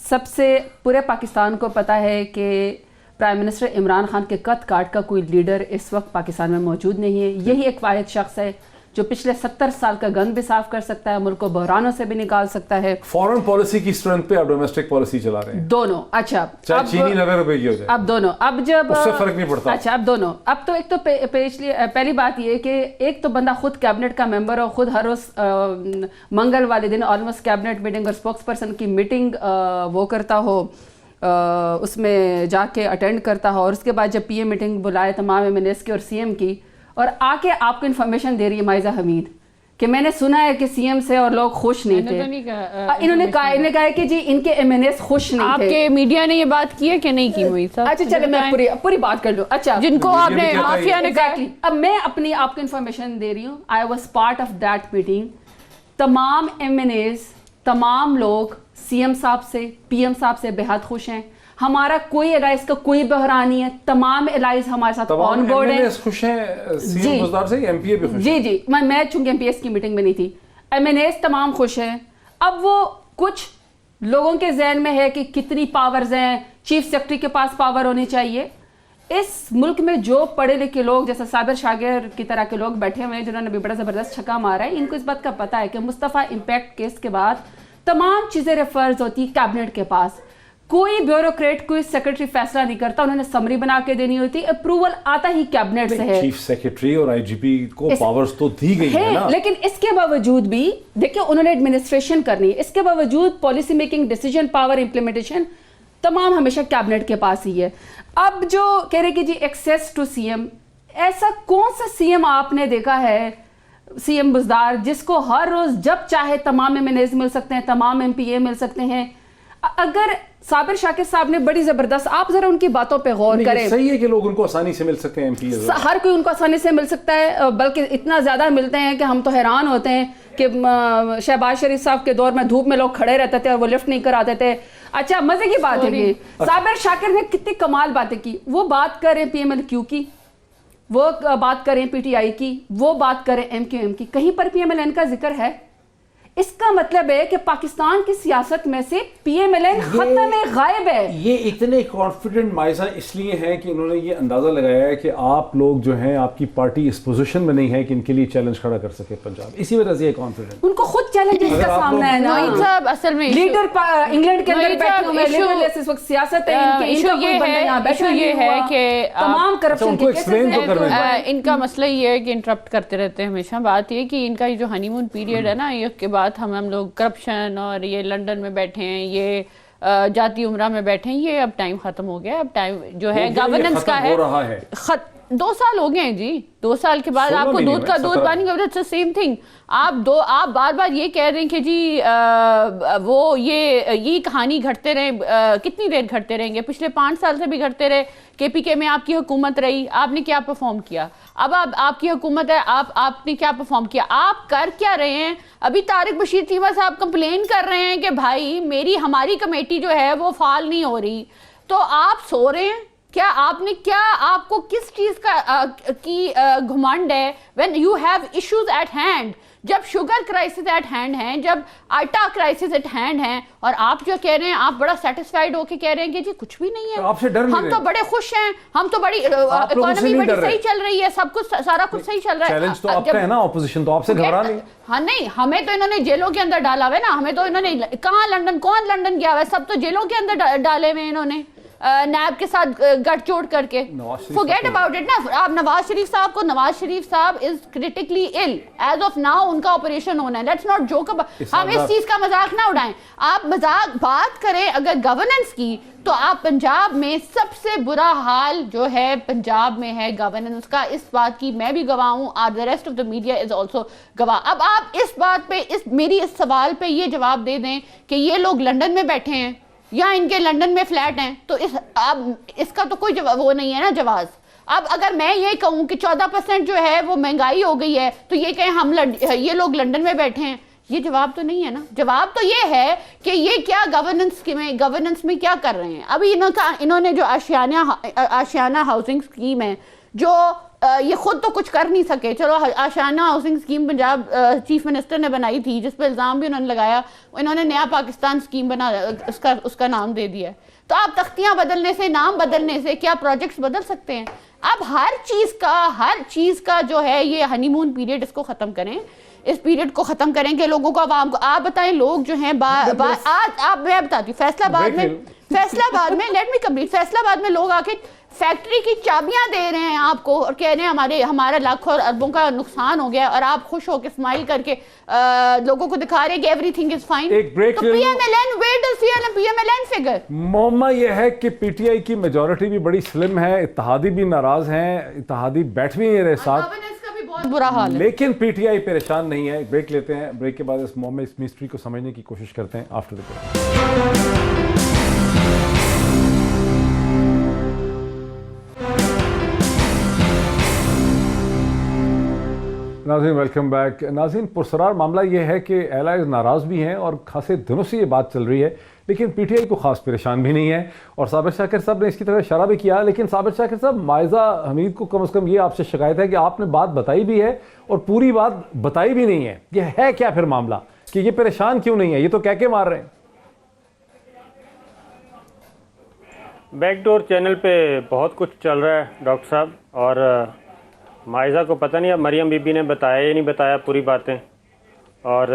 S5: سب سے پورے پاکستان کو پتا ہے کہ پرائم منسٹر عمران خان کے قد کاٹ کا کوئی لیڈر اس وقت پاکستان میں موجود نہیں ہے. یہی ایک واحد شخص ہے جو پچھلے 70 سال کا گند بھی صاف کر سکتا ہے، ملک کو بحرانوں سے بھی نکال سکتا ہے.
S2: فورن پالیسی کی اسٹرینتھ پہ آپ ڈومیسٹک پالیسی چلا رہے ہیں
S5: دونوں. اچھا
S2: چاہے چینی 90 روپے کی ہو جائے،
S5: اب دونوں، اب جب
S2: اس سے فرق نہیں پڑتا.
S5: اچھا اب دونوں، اب تو ایک تو پہلی بات یہ کہ ایک تو بندہ خود کیبنٹ کا ممبر ہو، خود ہر روز منگل والے دن آلموسٹ کیبنٹ میٹنگ اور اسپوکس پرسن کی میٹنگ وہ کرتا ہو، اس میں جا کے اٹینڈ کرتا ہو، اور اس کے بعد جب پی اے میٹنگ بلائے تمام ایم این ایس کی اور سی ایم کی، اور آ کے آپ کو انفارمیشن دے رہی ہے مائزہ حمید کہ میں نے سنا ہے کہ سی ایم سے اور لوگ خوش نہیں تھے. انہوں نے کہا ہے کہ جی ان کے ایم این ایس خوش نہیں تھے.
S6: آپ کے میڈیا نے یہ بات کی ہے کہ نہیں کی ہوئی صاحب؟
S5: اچھا چلے میں پوری بات کر لوں. اچھا
S6: جن کو آپ نے مافیا نے کہا.
S5: اب میں اپنی آپ کو انفارمیشن دے رہی ہوں. I was part of that meeting. تمام ایم این ایز تمام لوگ سی ایم صاحب سے پی ایم صاحب سے بہت خوش ہیں. ہمارا کوئی الائز کا کوئی بحران نہیں ہے. تمام الائز ہمارے ساتھ آن بورڈ ہیں.
S2: خوش ہیں سی ایم بزدار سے, ایم پی اے بھی خوش ہیں.
S5: جی میں چونکہ ایم پی ایس کی میٹنگ میں نہیں تھی. ایم این ایس تمام خوش ہیں. اب وہ کچھ لوگوں کے ذہن میں ہے کہ کتنی پاورز ہیں, چیف سیکرٹری کے پاس پاور ہونی چاہیے. اس ملک میں جو پڑھے لکھے لوگ جیسے صابر شاگر کی طرح کے لوگ بیٹھے ہوئے ہیں جنہوں نے بھی بڑا زبردست چھکا مارا ہے, ان کو اس بات کا پتہ ہے کہ مصطفیٰ امپیکٹ کیس کے بعد تمام چیزیں ریفرز ہوتی کیبنٹ کے پاس. کوئی بیوروکریٹ کوئی سیکرٹری فیصلہ نہیں کرتا, انہوں نے سمری بنا کے دینی ہوتی. اپروول آتا ہی کیبنٹ سے ہے.
S2: چیف سیکرٹری اور آئی جی پی کو پاورز تو دی گئی ہے نا,
S5: لیکن اس کے باوجود بھی دیکھیں انہوں نے ایڈمنسٹریشن کرنی ہے. اس کے باوجود policy making, decision power, implementation تمام ہمیشہ کیبنٹ کے پاس ہی ہے. اب جو کہہ رہے کہ جی ایکسیس ٹو سی ایم, ایسا کون سا سی ایم آپ نے دیکھا ہے سی ایم بزدار جس کو ہر روز جب چاہے تمام ایم این ایز مل سکتے ہیں, تمام ایم پی اے مل سکتے ہیں؟ اگر صابر شاکر صاحب نے بڑی زبردست, آپ ذرا ان کی باتوں پہ غور کریں.
S2: صحیح ہے کہ لوگ ان کو آسانی سے مل سکتے ہیں, ایم پی اے
S5: ہر کوئی ان کو آسانی سے مل سکتا ہے, بلکہ اتنا زیادہ ملتے ہیں کہ ہم تو حیران ہوتے ہیں کہ شہباز شریف صاحب کے دور میں دھوپ میں لوگ کھڑے رہتے تھے اور وہ لفٹ نہیں کراتے تھے. اچھا مزے کی بات ہے یہ, صابر شاکر نے کتنی کمال باتیں کی. وہ بات کریں پی ایم ایل کیو کی, وہ بات کریں پی ٹی آئی کی, وہ بات کریں ایم کیو ایم کی, کہیں پر پی ایم ایل این کا ذکر ہے؟ اس کا مطلب ہے کہ پاکستان کی سیاست میں سے پی ایم ایل این ختم ہے, غائب ہے.
S2: یہ اتنے کانفیڈنٹ مائزہ اس لیے ہیں کہ انہوں نے یہ اندازہ لگایا ہے کہ آپ لوگ جو ہیں, آپ کی پارٹی اس پوزیشن میں نہیں ہے کہ ان کے لیے چیلنج کھڑا کر سکے پنجاب, اسی وجہ سے یہ کانفیڈنٹ.
S5: ان کو خود چیلنجز کا سامنا ہے نا
S6: صاحب. اصل میں
S5: لیڈر انگلینڈ کے اندر بیٹھے ہوئے ہیں, لیڈرلیس اس وقت سیاست ہے ان کی.
S6: ایشو یہ ہے کہ
S5: تمام کرپشن کے کیسز
S6: ان کا مسئلہ یہ ہے کہ انٹرپٹ کرتے رہتے ہیں ہمیشہ. بات یہ کہ ان کا جو ہنی مون پیریڈ ہے نا, یہ کے بعد ہم لوگ کرپشن اور یہ لنڈن میں بیٹھے ہیں, یہ جاتی عمرہ میں بیٹھے ہیں, یہ اب ٹائم ختم ہو گیا. اب ٹائم جو ہے گورننس کا ہے. 2 سال ہو گئے ہیں جی. 2 سال کے بعد آپ کو دودھ کا دودھ پانی کا اٹس سیم تھنگ. آپ بار بار یہ کہہ رہے ہیں کہ جی وہ یہ کہانی گھٹتے رہے. کتنی دیر گھٹتے رہیں گے؟ پچھلے 5 سال سے بھی گھٹتے رہے. کے پی کے میں آپ کی حکومت رہی, آپ نے کیا پرفارم کیا؟ اب آپ کی حکومت ہے, آپ نے کیا پرفارم کیا؟ آپ کر کیا رہے ہیں؟ ابھی طارق بشیر چیمہ صاحب کمپلین کر رہے ہیں کہ بھائی ہماری کمیٹی جو ہے وہ فعال نہیں ہو رہی, تو آپ سو رہے ہیں کیا؟ آپ کو کس چیز کی گھمنڈ ہے when you have issues at hand؟ جب شوگر کرائسس ایٹ ہینڈ ہیں, جب آٹا کرائسس ایٹ ہینڈ ہیں, اور آپ جو کہہ رہے ہیں آپ بڑا سیٹسفائیڈ ہو کے کہہ رہے ہیں کہ جی کچھ بھی نہیں ہے,
S2: آپ سے ڈر نہیں,
S6: ہم تو بڑے خوش ہیں, ہم تو بڑی اکانومی بڑی صحیح چل رہی ہے, سب کچھ سارا کچھ صحیح چل رہا ہے.
S2: چیلنج تو آپ کا ہے نا, اپوزیشن تو آپ سے گھبرا نہیں.
S6: ہاں نہیں, ہمیں تو انہوں نے جیلوں کے اندر ڈالا ہوا ہے نا. ہمیں تو انہوں نے کہاں لنڈن, کون لنڈن گیا ہوا ہے؟ سب تو جیلوں کے اندر ڈالے ہوئے انہوں نے نیب کے ساتھ گٹھ جوڑ کر کے. forget about it نا. آپ نواز شریف صاحب از critically ill as of now. ان کا آپریشن ہونا ہے. let's not joke about. ہم اس چیز کا مذاق نہ اڑائیں. آپ بات کریں اگر گورننس کی, تو آپ پنجاب میں سب سے برا حال جو ہے پنجاب میں ہے گورننس کا. اس بات کی میں بھی گواہ ہوں, the rest of the media is also گواہ. اب آپ اس بات پہ میری اس سوال پہ یہ جواب دے دیں کہ یہ لوگ لنڈن میں بیٹھے ہیں یا ان کے لنڈن میں فلیٹ ہیں, تو اب اس کا تو کوئی وہ نہیں ہے نا جواز. اب اگر میں یہ کہوں کہ 14% جو ہے وہ مہنگائی ہو گئی ہے, تو یہ کہیں یہ لوگ لنڈن میں بیٹھے ہیں, یہ جواب تو نہیں ہے نا. جواب تو یہ ہے کہ یہ کیا گورننس میں کیا کر رہے ہیں. ابھی انہوں نے جو آشیانہ ہاؤسنگ اسکیم ہے, جو یہ خود تو کچھ کر نہیں سکے. چلو Ashiana housing scheme Punjab chief minister نے بنائی تھی, جس پہ الزام بھی انہوں نے لگایا, انہوں نے نیا پاکستان اسکیم اس کا نام دے دیا. تو آپ تختیاں بدلنے سے, نام بدلنے سے کیا پروجیکٹس بدل سکتے ہیں؟ اب ہر چیز کا جو ہے یہ ہنی مون پیریڈ, اس کو ختم کریں. اس پیریڈ کو ختم کریں کہ لوگوں کو, عوام کو آپ بتائیں. لوگ جو ہیں آج میں بتاتی ہوں, فیصلہ آباد میں لیٹ می کمپلیٹ. فیصلہ آباد میں لوگ آ کے فیکٹری کی چابیاں دے رہے ہیں آپ کو اور کہہ رہے ہیں ہمارا لاکھوں اور اربوں کا نقصان ہو گیا, اور آپ خوش ہو کے اسمائل کر کے لوگوں کو دکھا رہے ہیں کہ ایوری تھنگ از فائن. تو P M L N, where does P M L N figure?
S2: معمہ یہ ہے کہ پی ٹی آئی کی میجورٹی بھی بڑی سلم ہے, اتحادی بھی ناراض ہیں, اتحادی بیٹھ بھی نہیں رہے ساتھ.
S6: بہت برا حال ہے.
S2: لیکن پی ٹی آئی پریشان نہیں ہے. بریک لیتے ہیں, بریک کے بعد اس معاملے اس مسٹری کو سمجھنے کی کوشش کرتے ہیں آفٹر دی بریک. ناظرین ویلکم بیک. ناظرین پرسرار معاملہ یہ ہے کہ ایلائز ناراض بھی ہیں اور خاصے دنوں سے یہ بات چل رہی ہے, لیکن پی ٹی آئی کو خاص پریشان بھی نہیں ہے. اور صابر شاکر صاحب نے اس کی طرف اشارہ بھی کیا, لیکن صابر شاکر صاحب مائزہ حمید کو کم از کم یہ آپ سے شکایت ہے کہ آپ نے بات بتائی بھی ہے اور پوری بات بتائی بھی نہیں ہے. یہ ہے کیا پھر معاملہ کہ یہ پریشان کیوں نہیں ہے؟ یہ تو کہہ کے مار رہے ہیں.
S3: بیک ڈور چینل پہ بہت کچھ چل رہا ہے ڈاکٹر صاحب, اور مائزہ کو پتہ نہیں اب مریم بی بی نے بتایا یا نہیں بتایا پوری باتیں, اور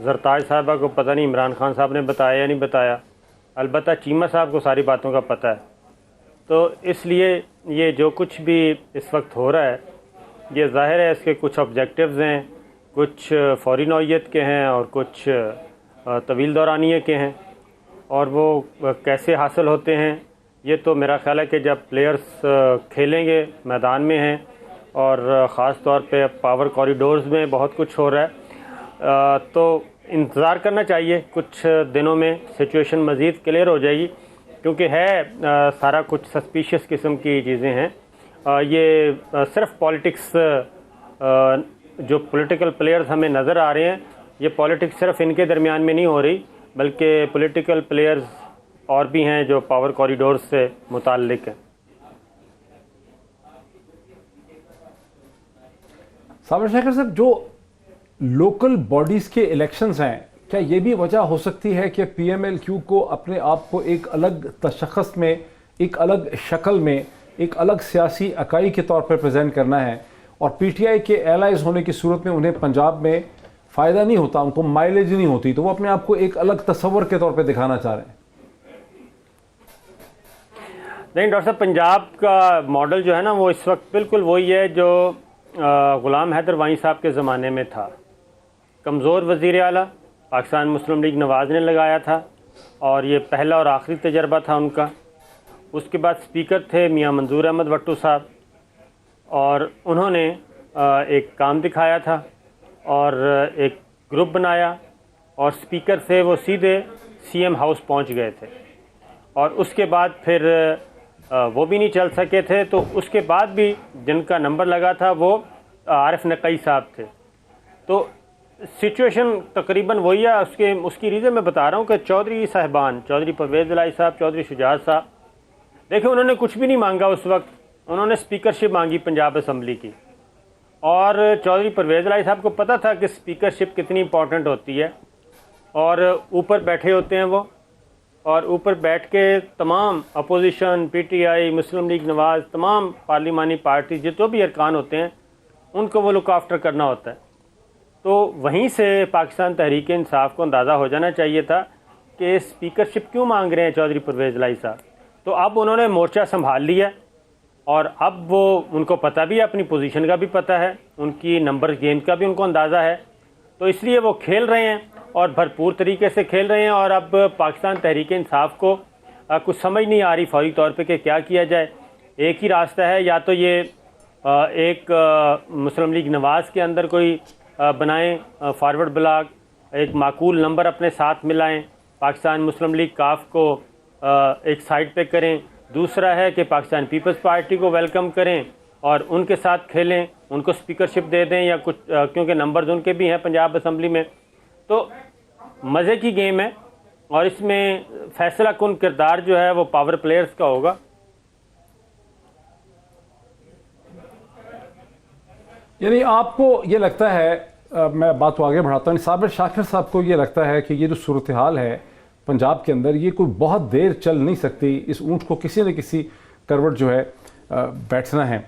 S3: زرتاج صاحبہ کو پتہ نہیں عمران خان صاحب نے بتایا یا نہیں بتایا. البتہ چیمہ صاحب کو ساری باتوں کا پتہ ہے. تو اس لیے یہ جو کچھ بھی اس وقت ہو رہا ہے یہ ظاہر ہے اس کے کچھ آبجیکٹیوز ہیں, کچھ فوری نوعیت کے ہیں اور کچھ طویل دورانیے کے ہیں, اور وہ کیسے حاصل ہوتے ہیں یہ تو میرا خیال ہے کہ جب پلیئرز کھیلیں گے, میدان میں ہیں, اور خاص طور پہ پاور کوریڈورز میں بہت کچھ ہو رہا ہے, تو انتظار کرنا چاہیے. کچھ دنوں میں سچویشن مزید کلیئر ہو جائے گی, کیونکہ ہے سارا کچھ سسپیشیس قسم کی چیزیں ہیں. یہ صرف پالیٹکس, جو پولیٹیکل پلیئرز ہمیں نظر آ رہے ہیں, یہ پالیٹکس صرف ان کے درمیان میں نہیں ہو رہی, بلکہ پولیٹیکل پلیئرز اور بھی ہیں جو پاور کوریڈورز سے متعلق ہیں.
S2: صابر شاکر صاحب, جو لوکل باڈیز کے الیکشنز ہیں, کیا یہ بھی وجہ ہو سکتی ہے کہ پی ایم ایل کیو کو اپنے آپ کو ایک الگ تشخص میں, ایک الگ شکل میں, ایک الگ سیاسی اکائی کے طور پر پریزنٹ کرنا ہے, اور پی ٹی آئی کے ایلائز ہونے کی صورت میں انہیں پنجاب میں فائدہ نہیں ہوتا, ان کو مائلیج نہیں ہوتی, تو وہ اپنے آپ کو ایک الگ تصور کے طور پہ دکھانا چاہ رہے ہیں؟
S3: نہیں ڈاکٹر صاحب, پنجاب کا ماڈل جو ہے نا وہ اس وقت بالکل وہی ہے جو غلام حیدر وانی صاحب کے زمانے میں تھا. کمزور وزیر اعلیٰ پاکستان مسلم لیگ نواز نے لگایا تھا, اور یہ پہلا اور آخری تجربہ تھا ان کا. اس کے بعد سپیکر تھے میاں منظور احمد وٹو صاحب, اور انہوں نے ایک کام دکھایا تھا اور ایک گروپ بنایا, اور سپیکر سے وہ سیدھے سی ایم ہاؤس پہنچ گئے تھے, اور اس کے بعد پھر وہ بھی نہیں چل سکے تھے. تو اس کے بعد بھی جن کا نمبر لگا تھا وہ عارف نقی صاحب تھے. تو سچویشن تقریباً وہی ہے. اس کی ریزن میں بتا رہا ہوں کہ چودھری صاحبان, چودھری پرویز الہی صاحب, چودھری شجاعت صاحب, دیکھیں انہوں نے کچھ بھی نہیں مانگا اس وقت. انہوں نے اسپیکرشپ مانگی پنجاب اسمبلی کی, اور چودھری پرویز الہی صاحب کو پتہ تھا کہ اسپیکرشپ کتنی امپورٹنٹ ہوتی ہے, اور اوپر بیٹھے ہوتے ہیں وہ, اور اوپر بیٹھ کے تمام opposition, P T I, Muslim League Nawaz, تمام پارلیمانی پارٹی جو بھی ارکان ہوتے ہیں ان کو وہ لک آفٹر کرنا ہوتا ہے. تو وہیں سے پاکستان تحریک انصاف کو اندازہ ہو جانا چاہیے تھا کہ اسپیکرشپ کیوں مانگ رہے ہیں چودھری پرویز الہی صاحب. تو اب انہوں نے مورچہ سنبھال لیا, اور اب وہ ان کو پتہ بھی ہے, اپنی پوزیشن کا بھی پتہ ہے, ان کی نمبر گیم کا بھی ان کو اندازہ ہے. تو اس لیے وہ کھیل رہے ہیں اور بھرپور طریقے سے کھیل رہے ہیں. اور اب پاکستان تحریک انصاف کو کچھ سمجھ نہیں آ رہی فوری طور پہ کہ کیا کیا جائے. ایک ہی راستہ ہے, یا تو یہ ایک مسلم لیگ نواز کے اندر کوئی بنائیں فارورڈ بلاک, ایک معقول نمبر اپنے ساتھ ملائیں, پاکستان مسلم لیگ کاف کو ایک سائڈ پہ کریں. دوسرا ہے کہ پاکستان پیپلز پارٹی کو ویلکم کریں اور ان کے ساتھ کھیلیں, ان کو اسپیکرشپ دے دیں یا کچھ, کیونکہ نمبرز ان کے بھی ہیں پنجاب اسمبلی میں. تو مزے کی گیم ہے, اور اس میں فیصلہ کن کردار جو ہے وہ پاور پلیئرز کا ہوگا.
S2: یعنی آپ کو یہ لگتا ہے, میں بات کو آگے بڑھاتا ہوں, صابر شاکر صاحب کو یہ لگتا ہے کہ یہ جو صورتحال ہے پنجاب کے اندر, یہ کوئی بہت دیر چل نہیں سکتی, اس اونٹ کو کسی نہ کسی کروٹ جو ہے بیٹھنا ہے.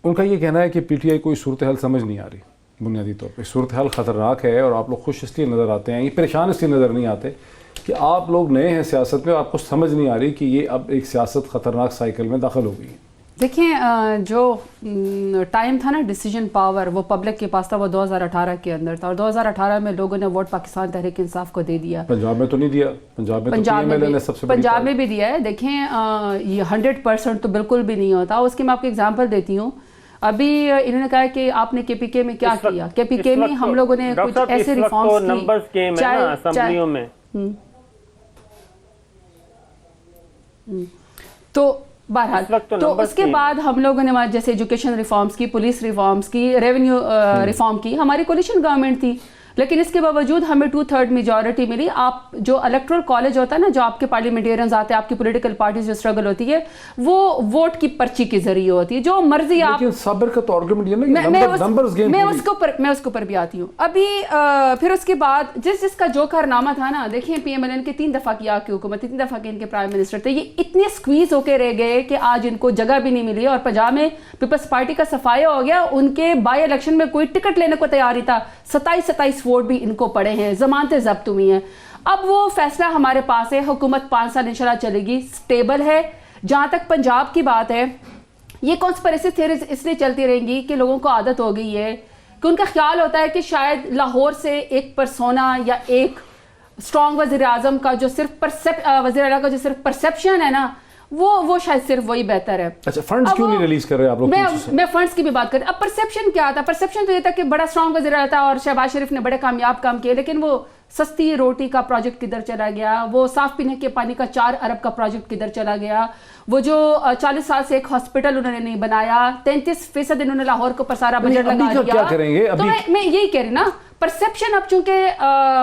S2: ان کا یہ کہنا ہے کہ پی ٹی آئی کوئی صورتحال سمجھ نہیں آ رہی. بنیادی طور پہ صورتحال خطرناک ہے, اور آپ لوگ خوش اس لیے نظر آتے ہیں, یہ پریشان اس لیے نظر نہیں آتے کہ آپ لوگ نئے ہیں سیاست میں, اور آپ کو سمجھ نہیں آ رہی کہ یہ اب ایک سیاست خطرناک سائیکل میں داخل ہو گئی ہے.
S5: دیکھیں جو ٹائم تھا نا ڈیسیجن پاور, وہ پبلک کے پاس تھا, وہ 2018 کے اندر تھا, اور 2018 میں لوگوں نے ووٹ پاکستان تحریک انصاف کو دے دیا.
S2: پنجاب میں تو نہیں دیا,
S5: پنجاب میں بھی دیا ہے. دیکھیں یہ 100% تو بالکل بھی نہیں ہوتا. اس کی میں آپ کو اگزامپل دیتی ہوں. ابھی انہوں نے کہا کہ آپ نے KPK میں کیا کیا, KPK میں ہم لوگوں نے کچھ ایسے ریفارمز کی,
S3: نمبرز گیم ہے نا اسمبلیوں میں.
S5: تو بہرحال تو اس کے بعد ہم لوگوں نے جیسے ایجوکیشن ریفارمز کی, پولیس ریفارمز کی, ریونیو ریفارم کی, ہماری کولیشن گورنمنٹ تھی, لیکن اس کے باوجود ہمیں 2/3 میجورٹی ملی. آپ جو الیکٹرل کالج ہوتا ہے نا, جو آپ کے پارلیمنٹیرینز آتے ہیں, آپ کی پولیٹیکل پارٹیز جو اسٹرگل ہوتی ہے, وہ ووٹ کی پرچی کے ذریعے ہوتی ہے, جو مرضی آپ.
S2: لیکن صابر کا تو آرگومنٹ یہ نا
S5: میں اس کے اوپر بھی آتی ہوں. ابھی پھر اس کے بعد جس کا جو کارنامہ تھا نا, دیکھیں PMLN کے 3 دفعہ کی آپ کی حکومت, 3 دفعہ کے ان کے پرائم منسٹر تھے, یہ اتنے سکویز ہو کے رہ گئے کہ آج ان کو جگہ بھی نہیں ملی, اور پنجاب میں پیپلز پارٹی کا صفایا ہو گیا. ان کے بائی الیکشن میں کوئی ٹکٹ لینے کو تیار نہیں تھا, 27 ووٹ بھی ان کو پڑے ہیں, ضمانتیں ضبط ہوئی ہیں. اب وہ فیصلہ ہمارے پاس ہے, حکومت 5 سال انشاءاللہ چلے گی, سٹیبل ہے. جہاں تک پنجاب کی بات ہے, یہ کانسپریسی تھیوریز اس لیے چلتی رہیں گی کہ لوگوں کو عادت ہو گئی ہے کہ ان کا خیال ہوتا ہے کہ شاید لاہور سے ایک پرسونا یا ایک اسٹرانگ وزیر اعظم کا جو صرف وزیر اعلیٰ کا جو صرف پرسیپشن ہے نا, وہ شاید صرف وہی بہتر ہے.
S2: اچھا فنڈز کیوں نہیں ریلیز کر رہے آپ لوگ؟
S5: میں فنڈز کی بھی بات کر رہی. اب پرسیپشن کیا تھا؟ پرسیپشن تو یہ تھا کہ بڑا اسٹرانگ وزیر اعلیٰ تھا اور شہباز شریف نے بڑے کامیاب کام کیے, لیکن وہ سستی روٹی کا پروجیکٹ کدھر چلا گیا, وہ صاف پینے کے پانی کا 4 ارب کا پروجیکٹ کدھر چلا گیا, وہ جو 40 سال سے ایک ہاسپٹل انہوں نے نہیں بنایا, 33% انہوں نے لاہور کو پر سارا بجٹ لگا دیا. تو میں یہی کہہ رہی نا, پرسیپشن اب چونکہ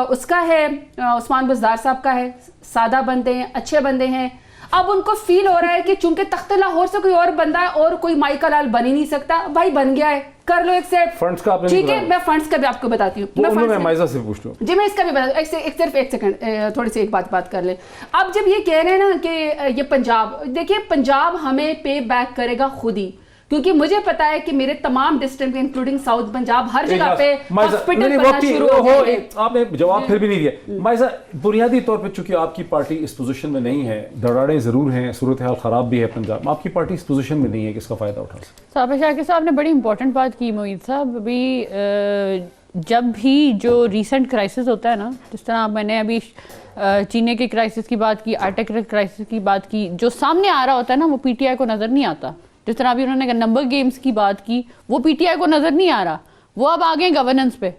S5: اس کا ہے, عثمان بزدار صاحب کا ہے, سادہ بندے ہیں, اچھے بندے ہیں. اب ان کو فیل ہو رہا ہے کہ چونکہ تخت لاہور سے کوئی اور بندہ ہے اور کوئی مائیکا لال بن ہی نہیں سکتا, بھائی بن گیا ہے, کر لو ایکسیپٹ.
S2: فنڈز کا آپ نے
S5: ٹھیک ہے, میں فنڈز کا بھی آپ کو بتاتی ہوں.
S2: میں مائزہ سے پوچھتا ہوں
S5: جی, میں اس کا بھی بتا صرف ایک سیکنڈ, تھوڑی سی ایک بات کر لیں. اب جب یہ کہہ رہے ہیں نا کہ یہ پنجاب, دیکھیے پنجاب ہمیں پے بیک کرے گا خود ہی, کیونکہ مجھے پتا ہے کہ میرے تمام ڈسٹرکٹ انکلوڈنگ ساؤتھ پنجاب ہر جگہ پہ ہاسپٹل بننا شروع ہو گئے.
S2: آپ نے جواب پھر بھی نہیں دیا. مائزہ, بنیادی طور پہ چونکہ آپ کی پارٹی اس پوزیشن میں نہیں ہے, دراڑیں ضرور ہیں, صورتحال خراب بھی ہے پنجاب میں, آپ کی پارٹی اس پوزیشن میں نہیں ہے کہ اس کا فائدہ اٹھا سکے.
S6: صابر شاکر صاحب نے بڑی امپورٹنٹ بات کی معید صاحب. ابھی جب بھی جو ریسنٹ کرائسس ہوتا ہے نا, جس طرح میں نے ابھی چینے کے کرائسس کی بات کی, آرٹیکل کرائسس کی بات کی, جو سامنے آ رہا ہوتا ہے نا وہ PTI کو نظر نہیں آتا. جس طرح ابھی انہوں نے نمبر گیمز کی بات کی, وہ PTI کو نظر نہیں آ رہا. وہ اب آگے گورننس پہ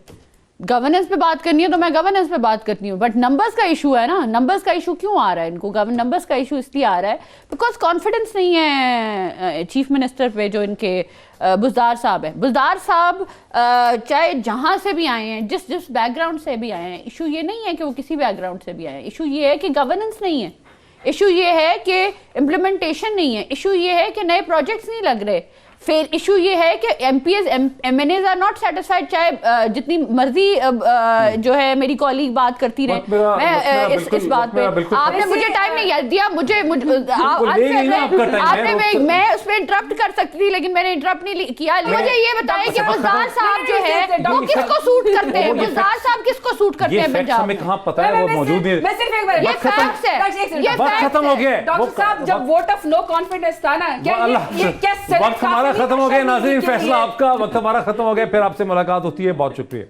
S6: بات کرنی ہے تو میں گورننس پہ بات کرتی ہوں, بٹ نمبرز کا ایشو ہے نا. نمبرز کا ایشو کیوں آ رہا ہے ان کو؟ نمبرز کا ایشو اس لیے آ رہا ہے بیکاز کانفیڈنس نہیں ہے چیف منسٹر پہ, جو ان کے بزدار صاحب ہیں. بزدار صاحب چاہے جہاں سے بھی آئے ہیں, جس بیک گراؤنڈ سے بھی آئے ہیں, ایشو یہ نہیں ہے کہ وہ کسی بیک گراؤنڈ سے بھی آئے ہیں, ایشو یہ ہے کہ گورننس نہیں ہے, ایشو یہ ہے کہ امپلیمنٹیشن نہیں ہے, ایشو یہ ہے کہ نئے پروجیکٹس نہیں لگ رہے, پھر ایشو یہ ہے کہ MPs آر ناٹ سیٹسفائڈ. چاہے جتنی مرضی جو ہے میری کالیگ بات کرتی رہے, میں اس بات پہ آپ نے مجھے ٹائم نہیں دیا, میں اس پہ انٹرپٹ کر سکتی تھی لیکن میں نے انٹرپٹ نہیں کیا. مجھے یہ بتائیں کہ بزدار صاحب جو ہے وہ کس کو سوٹ کرتے ہیں, بزدار صاحب کس کو سوٹ کرتے ہیں پنجاب؟
S2: ہمیں کہاں پتا ہے وہ موجود ہے.
S6: یہ فیکٹس ہے, یہ
S2: ختم ہو گیا.
S5: ڈاکٹر صاحب جب ووٹ آف نو کانفیڈنس تھا نا,
S2: وقت ہمارا ختم ہو گیا. ناظرین فیصلہ آپ کا, وقت ہمارا ختم ہو گیا. پھر آپ سے ملاقات ہوتی ہے. بہت شکریہ.